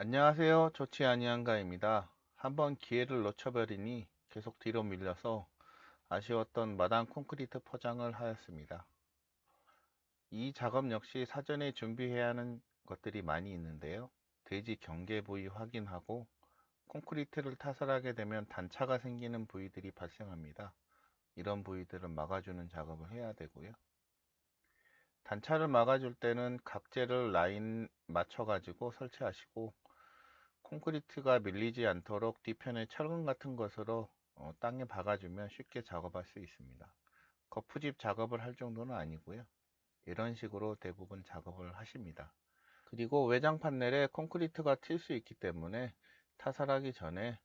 안녕하세요. 좋지 아니한가입니다. 한번 기회를 놓쳐버리니 계속 뒤로 밀려서 아쉬웠던 마당 콘크리트 포장을 하였습니다. 이 작업 역시 사전에 준비해야 하는 것들이 많이 있는데요. 대지 경계 부위 확인하고 콘크리트를 타설하게 되면 단차가 생기는 부위들이 발생합니다. 이런 부위들을 막아주는 작업을 해야 되고요. 단차를 막아줄 때는 각재를 라인 맞춰가지고 설치하시고 콘크리트가 밀리지 않도록 뒤편에 철근 같은 것으로 땅에 박아주면 쉽게 작업할 수 있습니다. 거푸집 작업을 할 정도는 아니고요. 이런 식으로 대부분 작업을 하십니다. 그리고 외장 판넬에 콘크리트가 튈 수 있기 때문에 타설하기 전에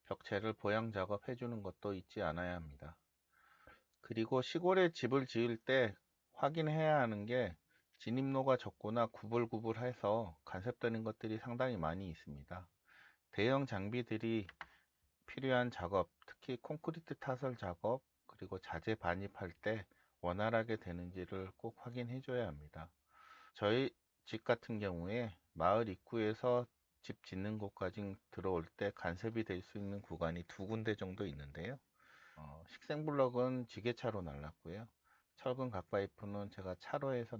벽체를 보양 작업해 주는 것도 잊지 않아야 합니다. 그리고 시골에 집을 지을 때 확인해야 하는 게 진입로가 좁거나 구불구불해서 간섭되는 것들이 상당히 많이 있습니다. 대형 장비들이 필요한 작업, 특히 콘크리트 타설 작업, 그리고 자재 반입할 때 원활하게 되는지를 꼭 확인해 줘야 합니다. 저희 집 같은 경우에 마을 입구에서 집 짓는 곳까지 들어올 때 간섭이 될 수 있는 구간이 두 군데 정도 있는데요. 식생블럭은 지게차로 날랐고요. 철근 각파이프는 제가 차로에서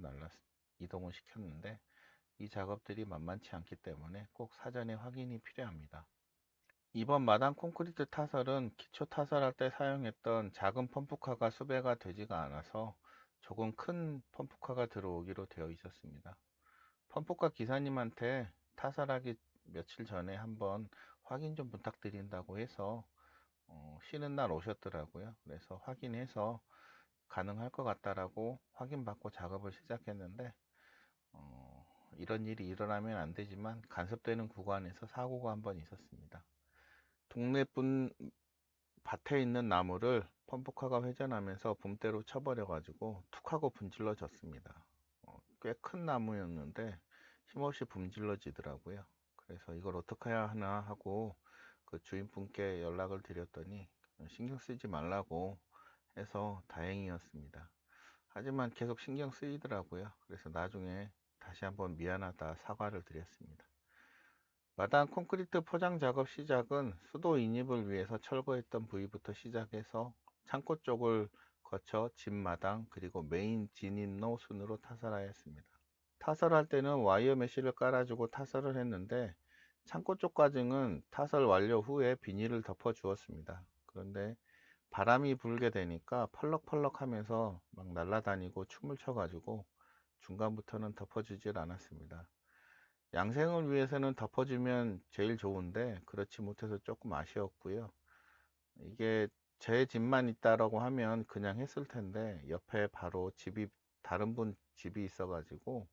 이동을 시켰는데 이 작업들이 만만치 않기 때문에 꼭 사전에 확인이 필요합니다. 이번 마당 콘크리트 타설은 기초 타설할 때 사용했던 작은 펌프카가 수배가 되지가 않아서 조금 큰 펌프카가 들어오기로 되어 있었습니다. 펌프카 기사님한테 타설하기 며칠 전에 한번 확인 좀 부탁드린다고 해서 쉬는 날 오셨더라고요. 그래서 확인해서 가능할 것 같다라고 확인받고 작업을 시작했는데 이런 일이 일어나면 안 되지만 간섭되는 구간에서 사고가 한번 있었습니다. 동네 분 밭에 있는 나무를 펌프카가 회전하면서 붐대로 쳐버려 가지고 툭 하고 분질러 졌습니다. 꽤 큰 나무였는데 힘없이 분질러 지더라고요. 그래서 이걸 어떻게 해야 하나 하고 그 주인분께 연락을 드렸더니 신경 쓰지 말라고 해서 다행이었습니다. 하지만 계속 신경 쓰이더라고요. 그래서 나중에 다시 한번 미안하다 사과를 드렸습니다. 마당 콘크리트 포장 작업 시작은 수도 인입을 위해서 철거했던 부위부터 시작해서 창고 쪽을 거쳐 집 마당 그리고 메인 진입로 순으로 타설하였습니다. 타설할 때는 와이어 메쉬를 깔아주고 타설을 했는데 창고 쪽까지는 타설 완료 후에 비닐을 덮어 주었습니다. 그런데 바람이 불게 되니까 펄럭펄럭 하면서 막 날아다니고 춤을 춰가지고 중간부터는 덮어주질 않았습니다. 양생을 위해서는 덮어주면 제일 좋은데 그렇지 못해서 조금 아쉬웠고요. 이게 제 집만 있다라고 하면 그냥 했을 텐데 옆에 바로 집이 다른 분 집이 있어가지고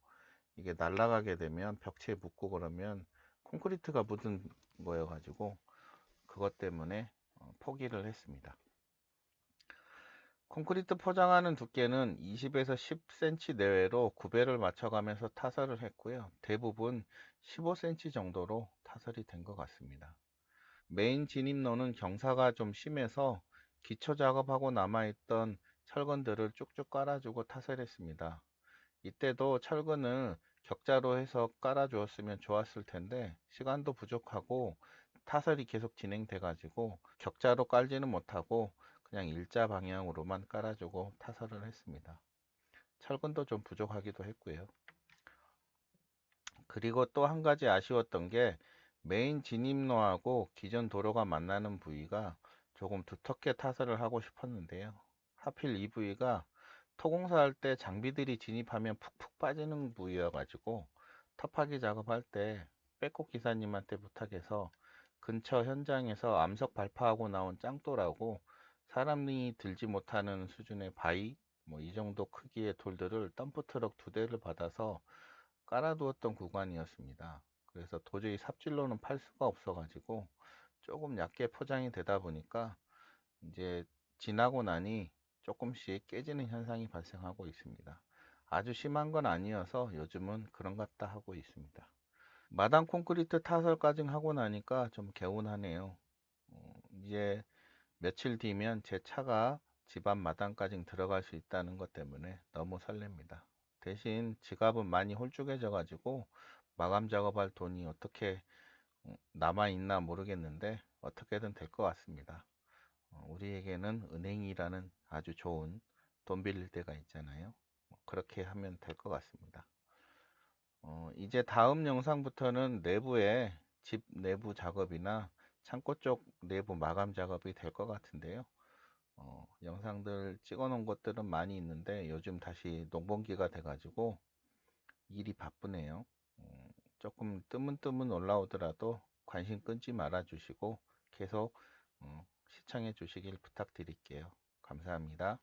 이게 날아가게 되면 벽체에 묻고 그러면 콘크리트가 묻은 거여가지고 그것 때문에 포기를 했습니다. 콘크리트 포장하는 두께는 20에서 10cm 내외로 구배를 맞춰가면서 타설을 했고요. 대부분 15cm 정도로 타설이 된 것 같습니다. 메인 진입로는 경사가 좀 심해서 기초 작업하고 남아있던 철근들을 쭉쭉 깔아주고 타설했습니다. 이때도 철근을 격자로 해서 깔아주었으면 좋았을 텐데 시간도 부족하고 타설이 계속 진행돼 가지고 격자로 깔지는 못하고 그냥 일자 방향으로만 깔아주고 타설을 했습니다. 철근도 좀 부족하기도 했고요. 그리고 또 한 가지 아쉬웠던 게 메인 진입로하고 기존 도로가 만나는 부위가 조금 두텁게 타설을 하고 싶었는데요. 하필 이 부위가 토공사할 때 장비들이 진입하면 푹푹 빠지는 부위여가지고 터파기 작업할 때 백호 기사님한테 부탁해서 근처 현장에서 암석 발파하고 나온 짱돌하고 사람이 들지 못하는 수준의 바위 뭐 이 정도 크기의 돌들을 덤프트럭 두 대를 받아서 깔아두었던 구간이었습니다. 그래서 도저히 삽질로는 팔 수가 없어가지고 조금 얇게 포장이 되다 보니까 이제 지나고 나니 조금씩 깨지는 현상이 발생하고 있습니다. 아주 심한 건 아니어서 요즘은 그런 것 같다 하고 있습니다. 마당 콘크리트 타설까지 하고 나니까 좀 개운하네요. 이제 며칠 뒤면 제 차가 집 앞 마당까지 들어갈 수 있다는 것 때문에 너무 설렙니다. 대신 지갑은 많이 홀쭉해져 가지고 마감 작업할 돈이 어떻게 남아있나 모르겠는데 어떻게든 될 것 같습니다. 우리에게는 은행이라는 아주 좋은 돈 빌릴 때가 있잖아요. 그렇게 하면 될 것 같습니다. 이제 다음 영상부터는 내부에 집 내부 작업이나 창고 쪽 내부 마감 작업이 될 것 같은데요. 영상들 찍어 놓은 것들은 많이 있는데 요즘 다시 농번기가 돼가지고 일이 바쁘네요. 조금 뜨문뜨문 올라오더라도 관심 끊지 말아 주시고 계속 시청해 주시길 부탁드릴게요. 감사합니다.